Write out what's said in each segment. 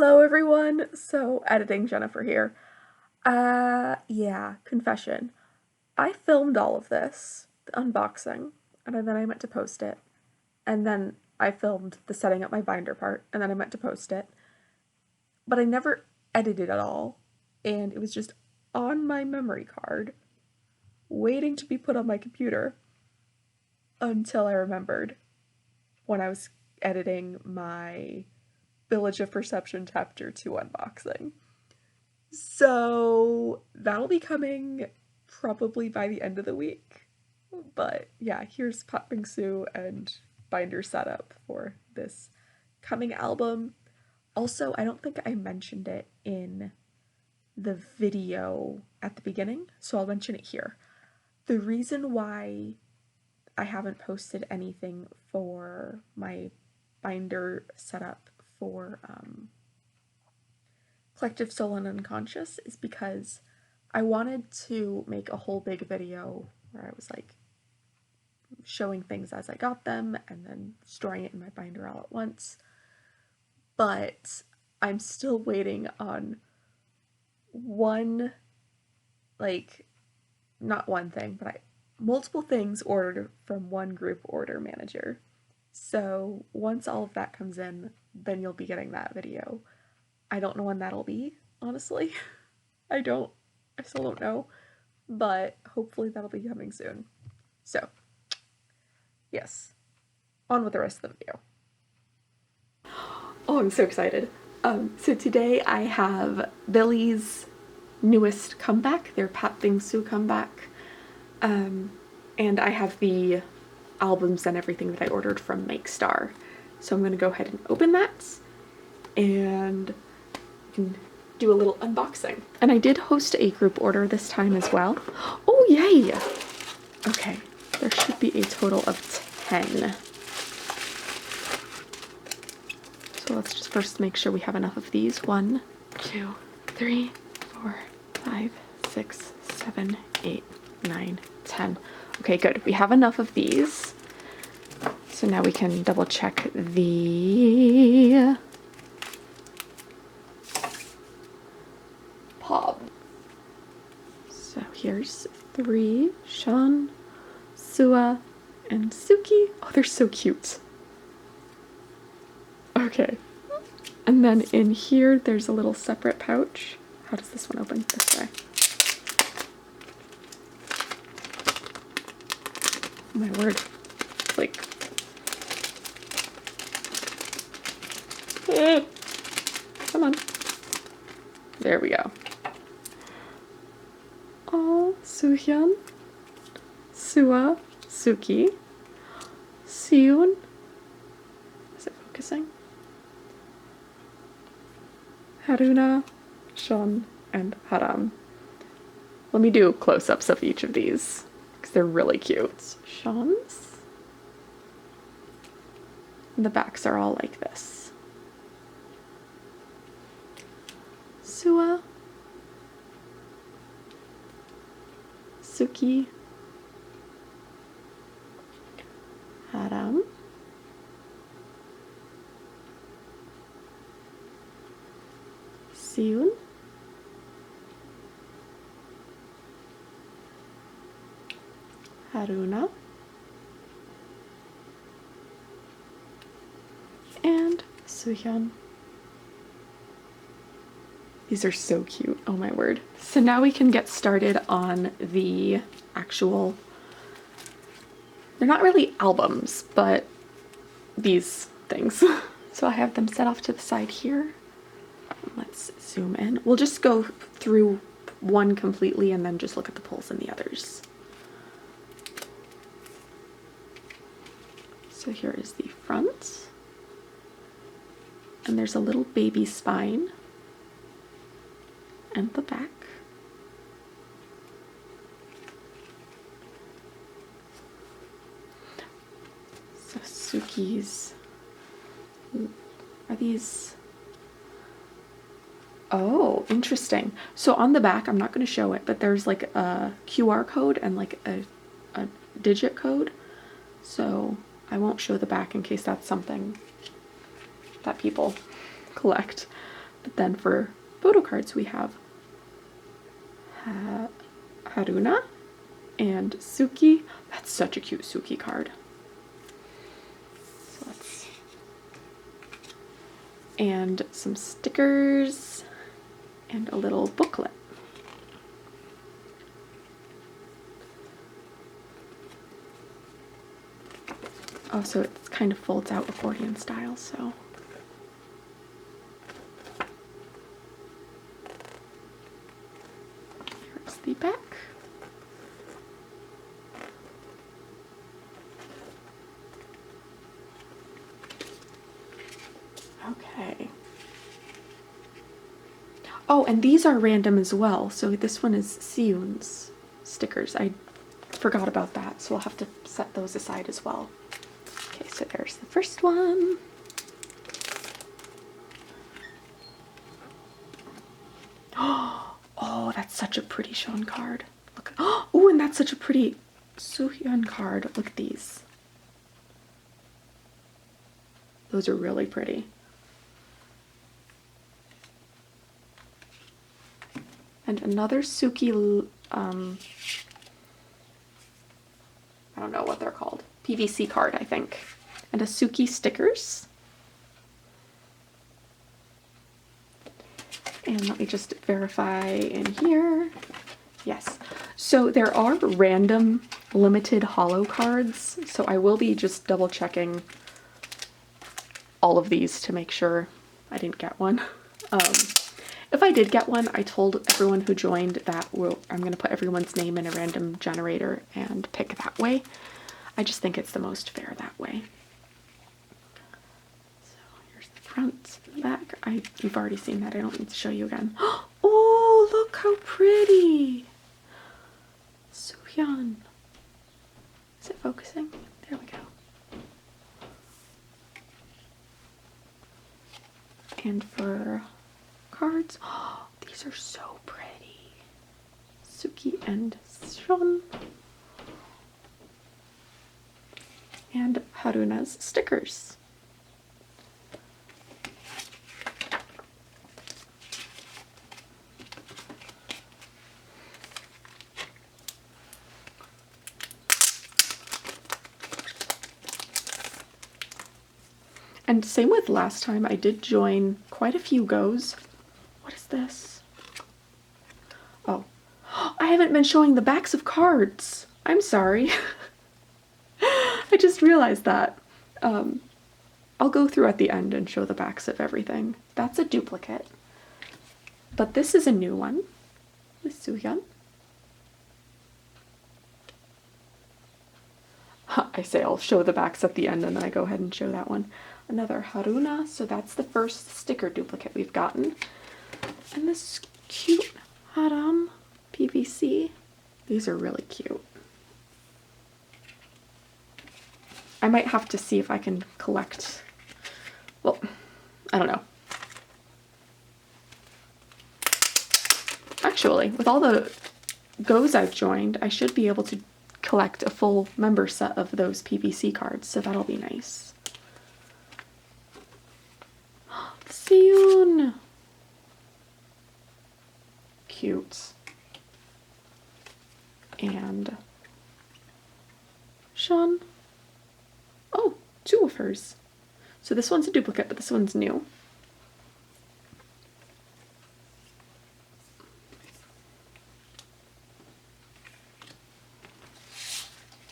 Hello everyone! So, editing Jennifer here. Yeah, confession. I filmed all of this, the unboxing, and then I meant to post it. And then I filmed the setting up my binder part, and then I meant to post it. But I never edited it all, and it was just on my memory card, waiting to be put on my computer, until I remembered when I was editing my Billage of Perception Chapter 2 unboxing. So that'll be coming probably by the end of the week. But yeah, here's Patbingsu and binder setup for this coming album. Also, I don't think I mentioned it in the video at the beginning, so I'll mention it here. The reason why I haven't posted anything for my binder setup for Collective Soul and Unconscious is because I wanted to make a whole big video where I was like showing things as I got them and then storing it in my binder all at once. But I'm still waiting on one, like, not one thing, but multiple things ordered from one group order manager. So once all of that comes in, then you'll be getting that video. I don't know when that'll be, honestly. I still don't know, but hopefully that'll be coming soon. So, yes, on with the rest of the video. Oh, I'm so excited. So today I have Billie's newest comeback, their Patbingsu comeback, and I have the albums and everything that I ordered from Makestar. So I'm going to go ahead and open that, and can do a little unboxing. And I did host a group order this time as well. Oh, yay! Okay, there should be a total of 10. So let's just first make sure we have enough of these. 1, 2, 3, 4, 5, 6, 7, 8, 9, 10. Okay, good. We have enough of these. So now we can double check the Pob. So here's 3, Sean, Sua, and Suki. Oh, they're so cute. Okay. And then in here, there's a little separate pouch. How does this one open? This way. Oh my word. Like, come on. There we go. Oh, Suhyun, Sua, Suki, Seon. Is it focusing? Haruna, Sean, and Haram. Let me do close-ups of each of these because they're really cute. Sean's. And the backs are all like this. Sua, Suki, Haram, Seon, Haruna, and Suhyun. These are so cute. Oh my word. So now we can get started on the actual, they're not really albums, but these things. So I have them set off to the side here. Let's zoom in. We'll just go through one completely and then just look at the pulls in the others. So here is the front. And there's a little baby spine. And the back. So Suki's, are these, oh, interesting. So on the back, I'm not going to show it, but there's like a QR code and like a digit code. So I won't show the back in case that's something that people collect. But then for photo cards, we have Haruna and Suki. That's such a cute Suki card. So and some stickers and a little booklet. Oh, so it kind of folds out accordion style, so. Here's the back. Okay. Oh, and these are random as well. So this one is Siyun's stickers. I forgot about that, so I'll have to set those aside as well. Okay, so there's the first one. Oh, that's such a pretty Sean card. Look. Oh, and that's such a pretty Suhyun card. Look at these. Those are really pretty. And another Suki, I don't know what they're called. PVC card, I think. And a Suki stickers. And let me just verify in here. Yes. So there are random limited holo cards. So I will be just double checking all of these to make sure I didn't get one. If I did get one, I told everyone who joined that I'm going to put everyone's name in a random generator and pick that way. I just think it's the most fair that way. So here's the front and the back. You've already seen that. I don't need to show you again. Oh, look how pretty! Suhyun. Is it focusing? There we go. And for cards, oh, these are so pretty. Suki and Sean. And Haruna's stickers. And same with last time, I did join quite a few goes. What is this? Oh, I haven't been showing the backs of cards. I'm sorry. I just realized that. I'll go through at the end and show the backs of everything. That's a duplicate. But this is a new one with Suhyun. I say I'll show the backs at the end and then I go ahead and show that one. Another Haruna, so that's the first sticker duplicate we've gotten. And this cute Haram PVC. These are really cute. I might have to see if I can collect, well, I don't know. Actually, with all the goes I've joined, I should be able to collect a full member set of those PVC cards, so that'll be nice. Siyun! Cute. And Sean. Oh, two of hers. So this one's a duplicate, but this one's new.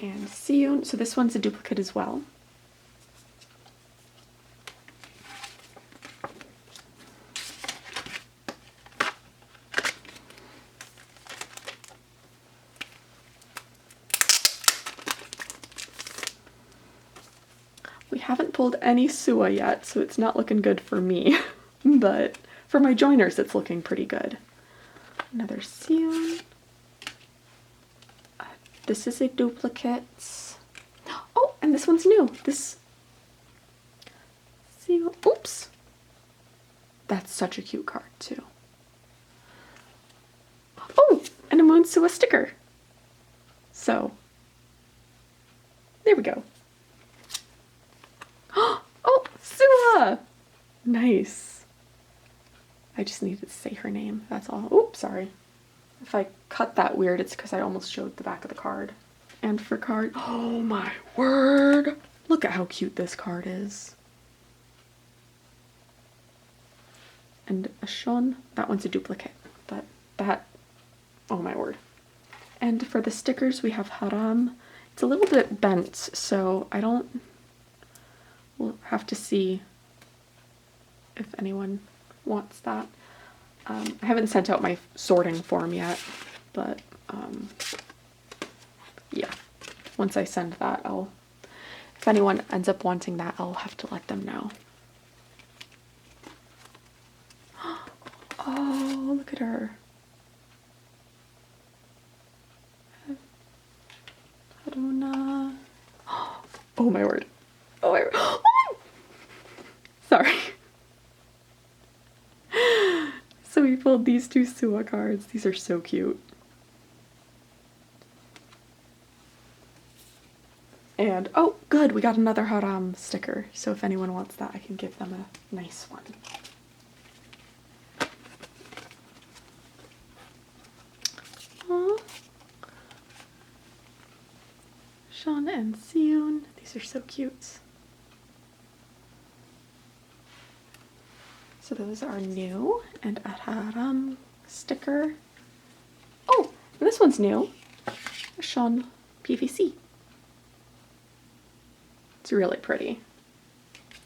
And Siyun, so this one's a duplicate as well. We haven't pulled any Sua yet, so it's not looking good for me. But for my joiners, it's looking pretty good. Another Siyun. This is a duplicate. Oh, and this one's new. This Siyun. Oops. That's such a cute card, too. Oh, and a Moon Sua sticker. So, there we go. Oh, Sua! Nice. I just needed to say her name, that's all. Oops, sorry. If I cut that weird, it's because I almost showed the back of the card. And for card, oh my word! Look at how cute this card is. And a Shon, that one's a duplicate, but that, oh my word. And for the stickers, we have Haram. It's a little bit bent, so we'll have to see if anyone wants that. I haven't sent out my sorting form yet, but yeah, once I send that, if anyone ends up wanting that, I'll have to let them know. Oh, look at her. Haruna. Oh my word. Oh my word. Sorry. So we pulled these two Suwa cards. These are so cute. And, oh, good, we got another Haram sticker. So if anyone wants that, I can give them a nice one. Aww. Shon and Seun. These are so cute. So those are new, and a Haram sticker. Oh, and this one's new. A Shon PVC. It's really pretty.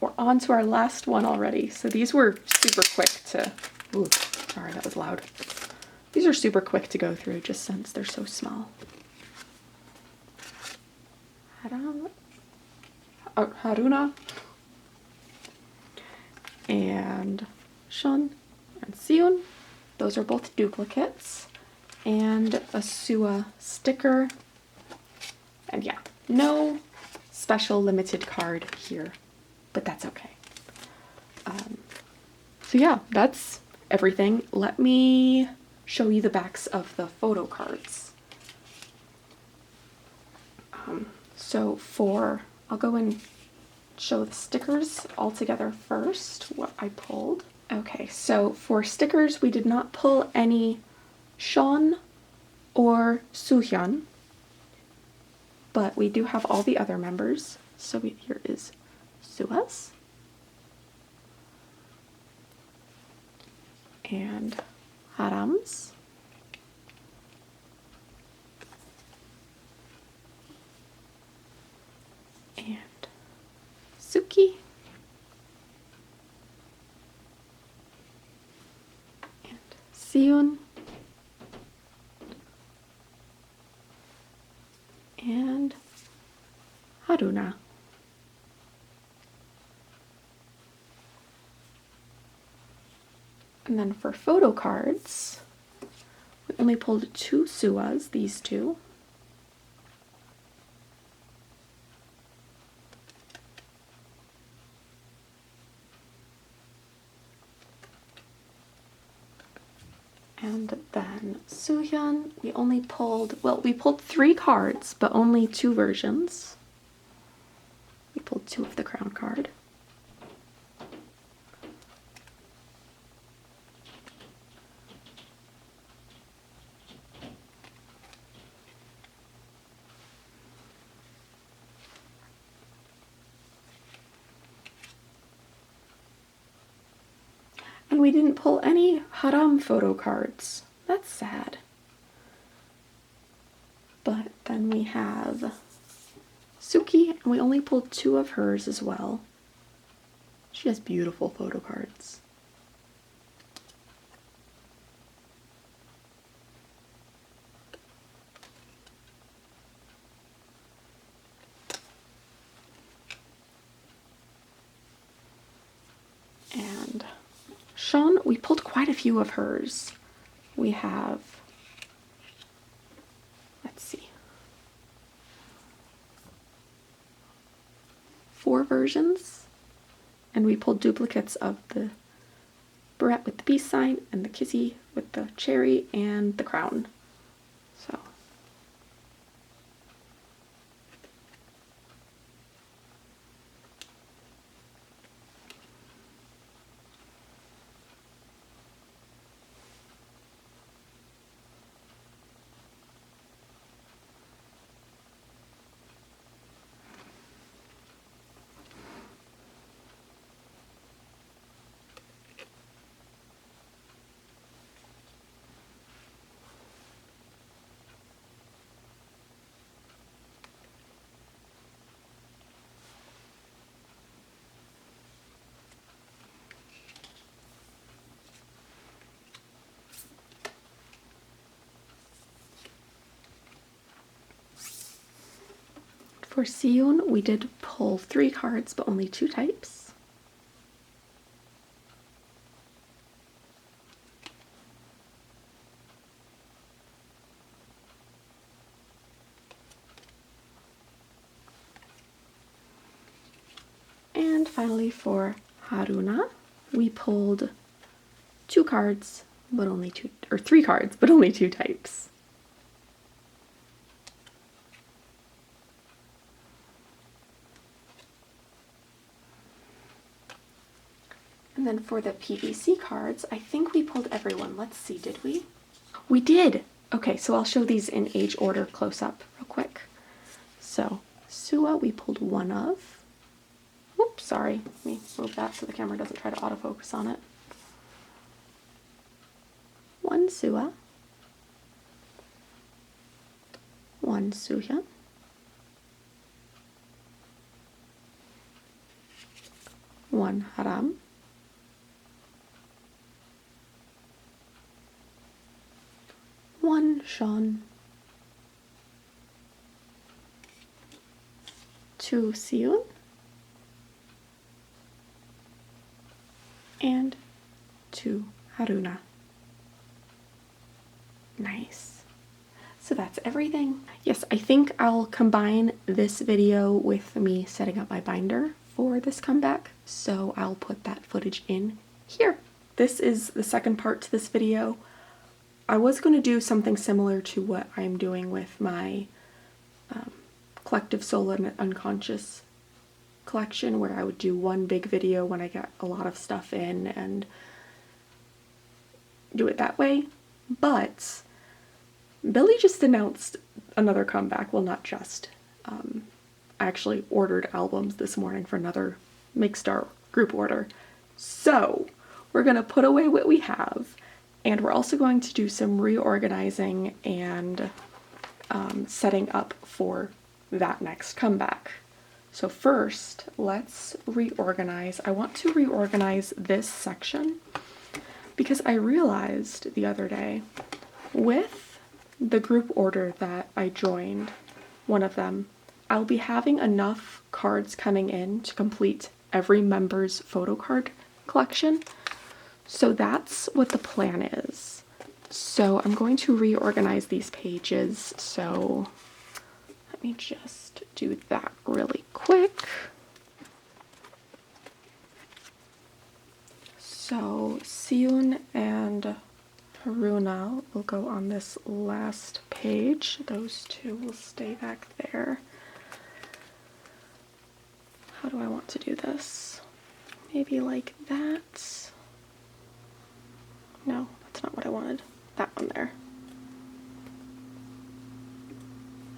We're on to our last one already. So these were super quick to, ooh, sorry, that was loud. These are super quick to go through just since they're so small. Haruna and Shon and Seun. Those are both duplicates. And a Suwa sticker. And yeah, no special limited card here, but that's okay. So yeah, that's everything. Let me show you the backs of the photo cards. I'll go and show the stickers all together first, what I pulled. Okay, so for stickers, we did not pull any Shon or Soohyun, but we do have all the other members. So here is Sua's and Haram's and Suki and Seun and Haruna. And then for photo cards, we only pulled two Suas, these two. And then Soohyun, we only pulled, well, we pulled 3 cards, but only 2 versions. We pulled 2 of the crown card. And we didn't pull any Haram photo cards. That's sad. But then we have Suki, and we only pulled 2 of hers as well. She has beautiful photo cards. And Shon, we pulled quite a few of hers. We have, let's see, 4 versions, and we pulled duplicates of the barrette with the peace sign and the kissy with the cherry and the crown. So For Siyun, we did pull 3 cards, but only 2 types. And finally for Haruna, we pulled 2 cards, but only 2, or 3 cards, but only 2 types. And then for the PVC cards, I think we pulled everyone. Let's see, did we? We did! Okay, so I'll show these in age order close up real quick. So, Sua we pulled 1 of. Oops, sorry. Let me move that so the camera doesn't try to autofocus on it. 1 Sua. 1 Suhyun. 1 Haram. 1 Sean. 2 Siyun. And 2 Haruna. Nice. So that's everything. Yes, I think I'll combine this video with me setting up my binder for this comeback, so I'll put that footage in here. This is the second part to this video. I was going to do something similar to what I'm doing with my collective soul and unconscious collection, where I would do one big video when I get a lot of stuff in and do it that way, but Billlie just announced another comeback. Well, not just. I actually ordered albums this morning for another Mixstar group order. So we're going to put away what we have, and we're also going to do some reorganizing and setting up for that next comeback. So first, let's reorganize. I want to reorganize this section because I realized the other day with the group order that I joined, one of them, I'll be having enough cards coming in to complete every member's photo card collection. So that's what the plan is. So I'm going to reorganize these pages. So let me just do that really quick. So Siyun and Haruna will go on this last page. Those two will stay back there. How do I want to do this? Maybe like that. No, that's not what I wanted. That one there.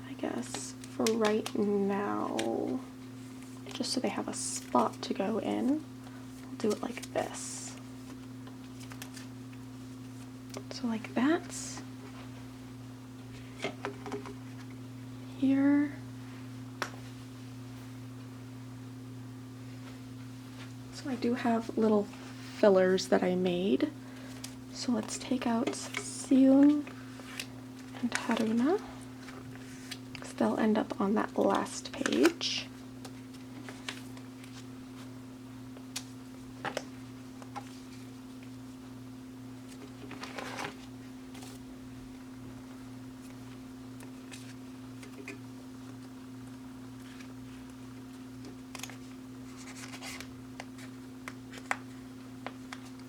I guess for right now, just so they have a spot to go in, I'll do it like this. So like that. Here. So I do have little fillers that I made. So let's take out Siyun and Haruna, because they'll end up on that last page.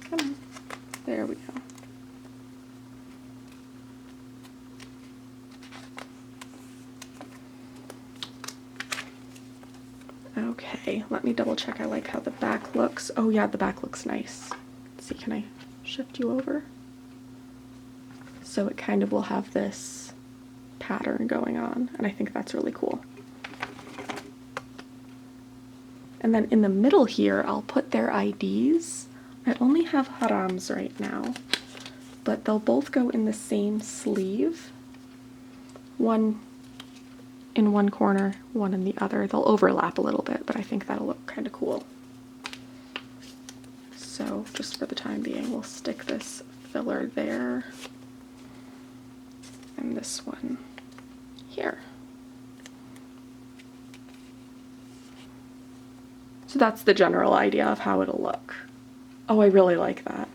Come on. There we go. Okay, let me double check I like how the back looks. Oh yeah, the back looks nice. Let's see, can I shift you over? So it kind of will have this pattern going on, and I think that's really cool. And then in the middle here, I'll put their IDs. I only have Haram's right now, but they'll both go in the same sleeve. One in one corner, one in the other. They'll overlap a little bit, but I think that'll look kind of cool. So just for the time being, we'll stick this filler there and this one here. So that's the general idea of how it'll look. Oh, I really like that.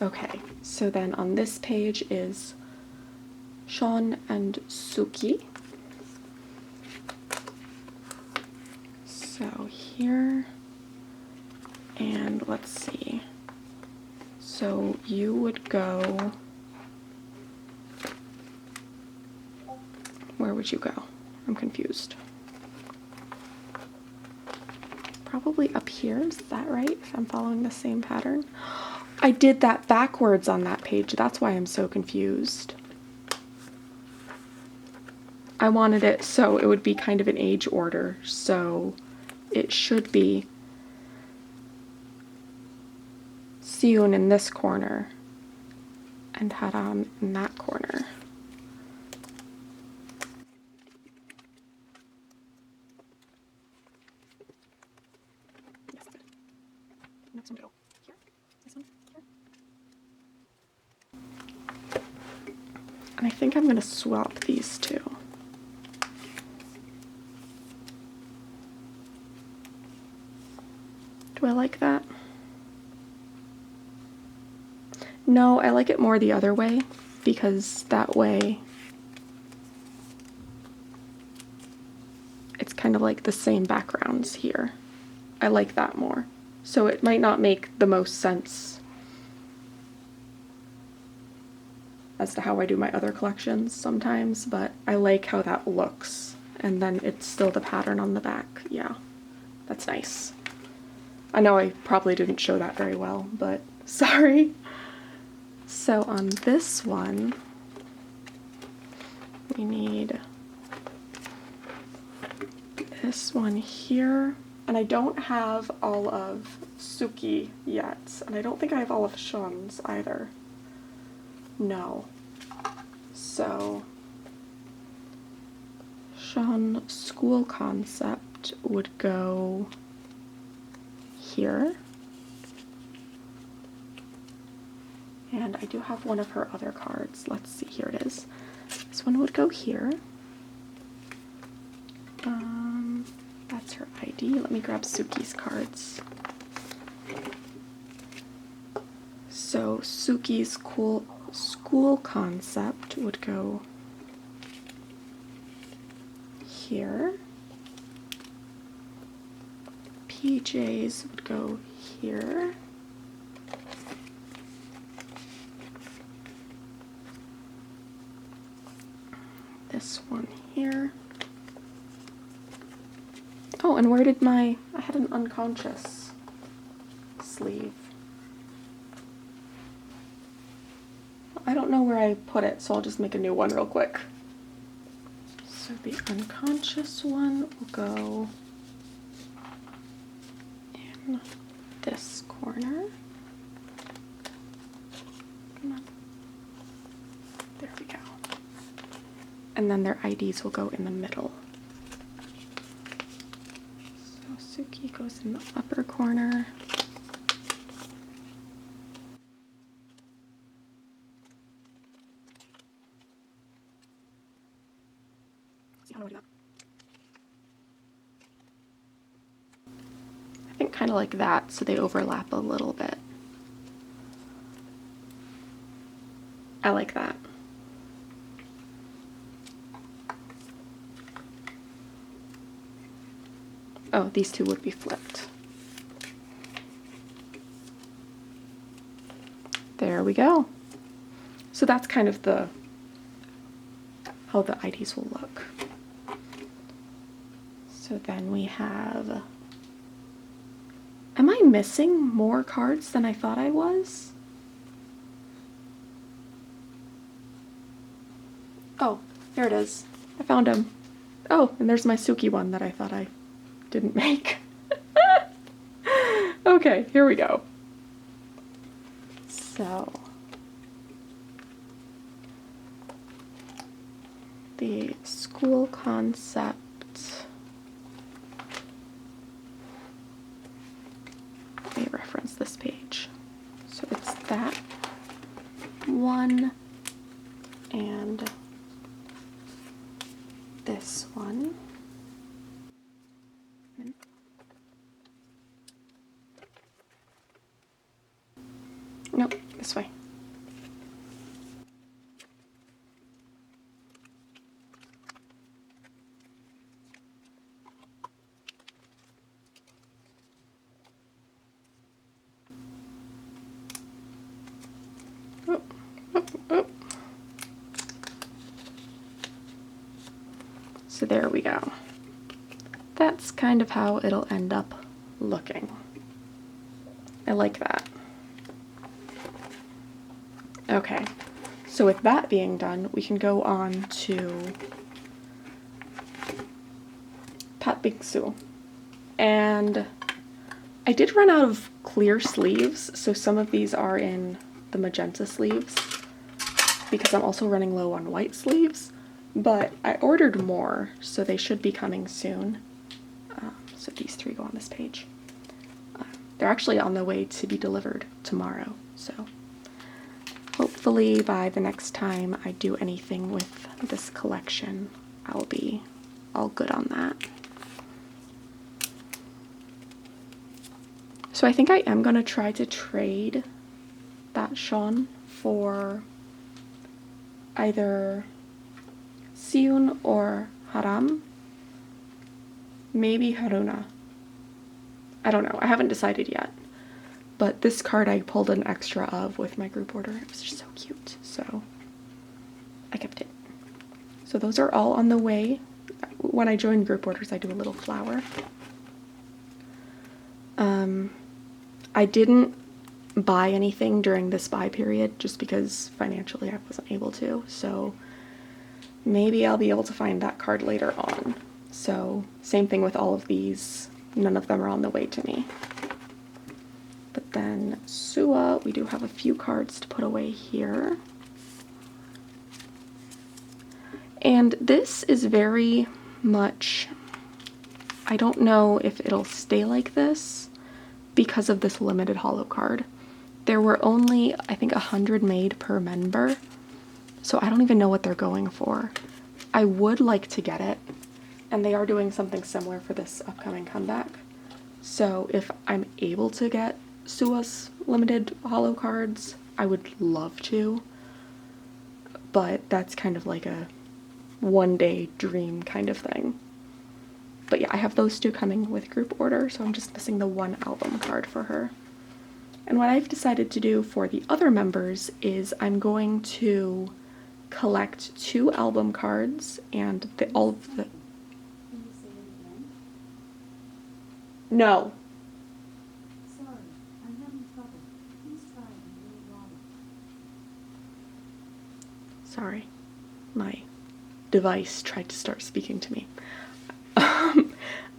Okay, so then on this page is Sean and Suki. So here, and let's see. So you would go, where would you go? I'm confused. Probably up here, is that right? If I'm following the same pattern. I did that backwards on that page, that's why I'm so confused. I wanted it so it would be kind of an age order, so it should be Siyun in this corner and Haram in that corner. Yes, that's good. Next one go here. This one here. And I think I'm going to swap these two. Do I like that? No, I like it more the other way, because that way it's kind of like the same backgrounds here. I like that more. So it might not make the most sense as to how I do my other collections sometimes, but I like how that looks. And then it's still the pattern on the back. Yeah, that's nice. I know I probably didn't show that very well, but sorry. So on this one, we need this one here. And I don't have all of Suki yet, and I don't think I have all of Sean's either. No. So Sean school concept would go here. And I do have one of her other cards. Let's see, here it is. This one would go here. That's her ID. Let me grab Suki's cards. So Suki's school concept would go here. PJ's would go here. This one here. Oh, and where did I had an unconscious sleeve. I don't know where I put it, so I'll just make a new one real quick. So the unconscious one will go in this corner. Come on. There we go. And then their IDs will go in the middle. So Suki goes in the upper corner. See how do I do that? I think kind of like that, so they overlap a little bit. I like that. Oh, these two would be flipped. There we go. So that's kind of how the IDs will look. So then we have, am I missing more cards than I thought I was? Oh, here it is. I found him. Oh, and there's my Suki one that I thought I didn't make. Okay, here we go. So the school concept, let me reference this page. So it's that one and this one. Oh, oh, oh. So there we go. That's kind of how it'll end up looking. I like that. Okay, so with that being done, we can go on to Patbingsu. And I did run out of clear sleeves, so some of these are in the magenta sleeves because I'm also running low on white sleeves, but I ordered more, so they should be coming soon. So these 3 go on this page. They're actually on the way to be delivered tomorrow, so hopefully by the next time I do anything with this collection, I'll be all good on that. So I think I am going to try to trade that Sean for either Siun or Haram. Maybe Haruna. I don't know. I haven't decided yet. But this card I pulled an extra of with my group order. It was just so cute. So I kept it. So those are all on the way. When I join group orders, I do a little flower. I didn't buy anything during this buy period just because financially I wasn't able to. So maybe I'll be able to find that card later on. So same thing with all of these. None of them are on the way to me. But then Sua, we do have a few cards to put away here. And this is very much, I don't know if it'll stay like this because of this limited holo card. There were only, I think, 100 made per member, so I don't even know what they're going for. I would like to get it, and they are doing something similar for this upcoming comeback. So if I'm able to get Sua's limited holo cards, I would love to, but that's kind of like a one-day dream kind of thing. But yeah, I have those 2 coming with group order, so I'm just missing the 1 album card for her. And what I've decided to do for the other members is I'm going to collect 2 album cards and all of the... Can you say it again? No. Sorry, I'm having trouble. Please try and really wrong. Sorry, my device tried to start speaking to me.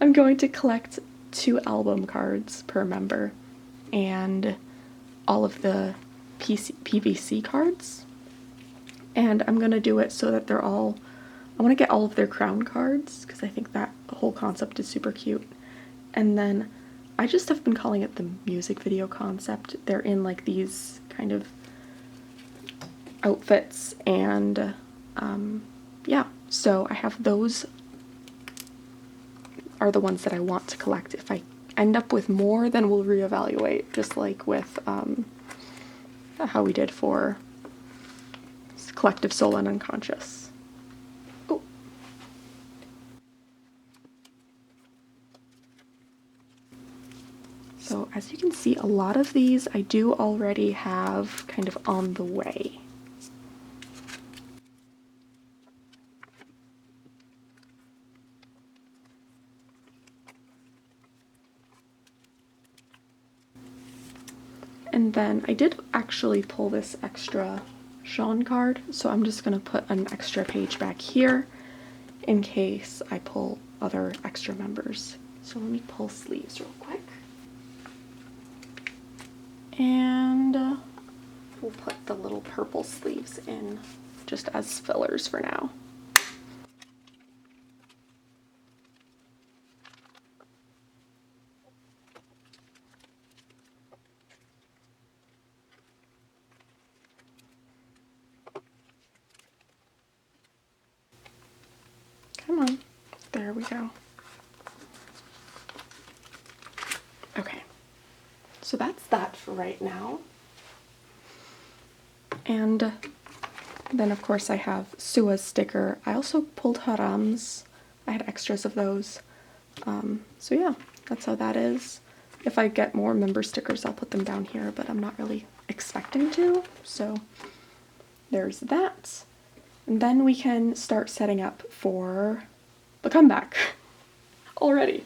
I'm going to collect 2 album cards per member and all of the PVC cards. And I'm going to do it so that they're all, I want to get all of their crown cards because I think that whole concept is super cute. And then I just have been calling it the music video concept. They're in like these kind of outfits and yeah, so I have those are the ones that I want to collect. If I end up with more, then we'll reevaluate, just like with how we did for Collective Soul and Unconscious. Oh. So as you can see, a lot of these I do already have kind of on the way. And then I did actually pull this extra Sean card, so I'm just going to put an extra page back here in case I pull other extra members. So let me pull sleeves real quick. And we'll put the little purple sleeves in just as fillers for now. Come on. There we go. Okay. So that's that for right now. And then of course I have Sua's sticker. I also pulled Haram's. I had extras of those. So yeah, that's how that is. If I get more member stickers, I'll put them down here, but I'm not really expecting to. So there's that. And then we can start setting up for the comeback already.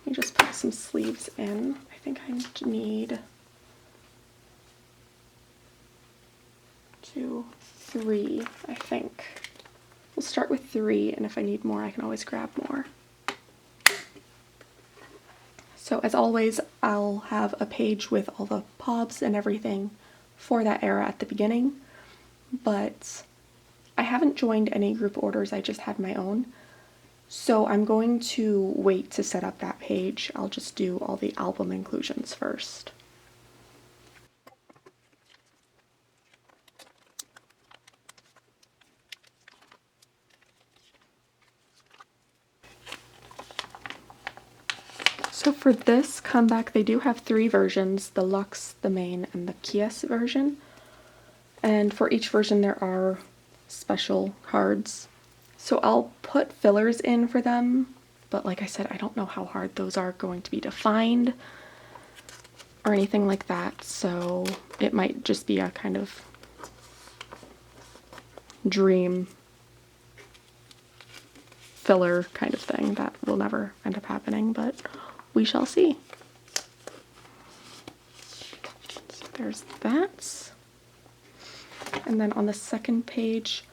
Let me just put some sleeves in. I think I need 2, 3, I think. We'll start with 3, and if I need more, I can always grab more. So as always, I'll have a page with all the POBs and everything for that era at the beginning, but I haven't joined any group orders, I just had my own. So I'm going to wait to set up that page. I'll just do all the album inclusions first. So for this comeback, they do have 3 versions, the Luxe, the Main, and the Kies version. And for each version there are special cards. So I'll put fillers in for them, but like I said, I don't know how hard those are going to be to find or anything like that, so it might just be a kind of dream filler kind of thing that will never end up happening, but we shall see. So there's that. And then on the second page,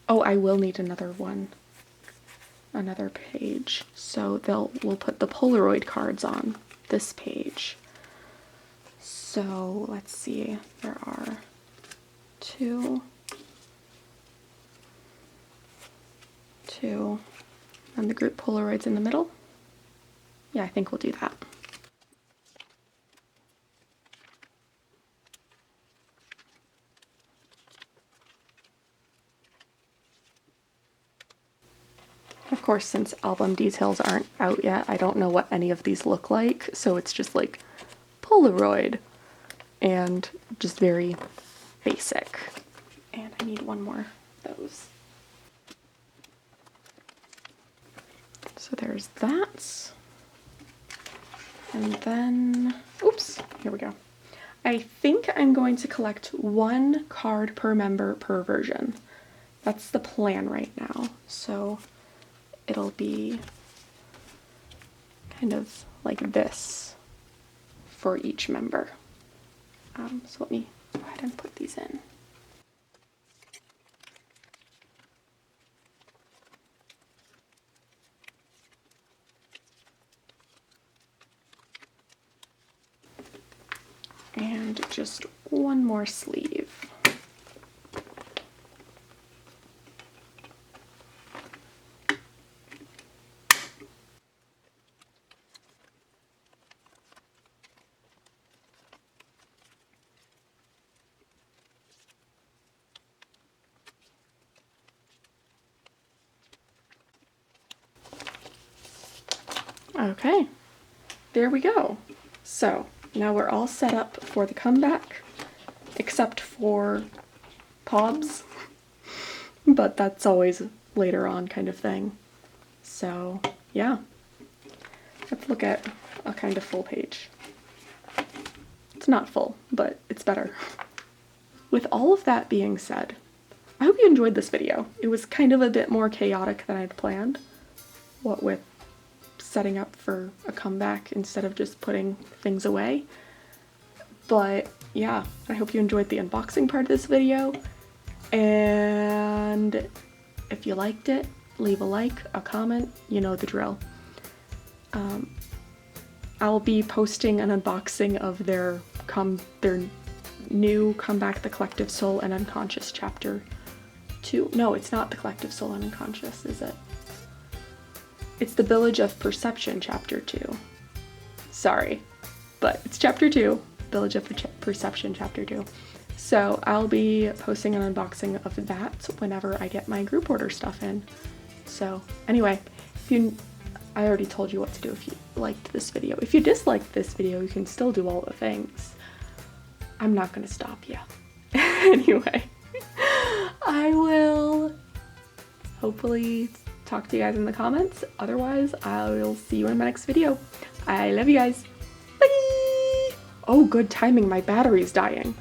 oh, I will need another page. So we'll put the Polaroid cards on this page. So let's see, there are 2, and the group Polaroids in the middle. Yeah, I think we'll do that. Of course, since album details aren't out yet, I don't know what any of these look like, so it's just like Polaroid and just very basic. And I need one more of those. So there's that. And then, oops, here we go. I think I'm going to collect 1 card per member per version. That's the plan right now. So it'll be kind of like this for each member. So let me go ahead and put these in. And just 1 more sleeve. Okay, there we go. So now we're all set up for the comeback, except for POBs, but that's always later on kind of thing. So yeah, let's look at a kind of full page. It's not full, but it's better. With all of that being said, I hope you enjoyed this video. It was kind of a bit more chaotic than I'd planned, what with setting up for a comeback instead of just putting things away. But yeah, I hope you enjoyed the unboxing part of this video, and if you liked it, leave a like, a comment, you know the drill. I'll be posting an unboxing of their new Comeback the Collective Soul and Unconscious Chapter 2. No, it's not the Collective Soul and Unconscious, is it? It's the Billage of Perception Chapter 2. Sorry, but it's Chapter 2, Billage of Perception Chapter 2. So I'll be posting an unboxing of that whenever I get my group order stuff in. So anyway, I already told you what to do if you liked this video. If you disliked this video, you can still do all the things. I'm not gonna stop you. Anyway, I will hopefully talk to you guys in the comments. Otherwise, I will see you in my next video. I love you guys. Bye! Oh, good timing. My battery's dying.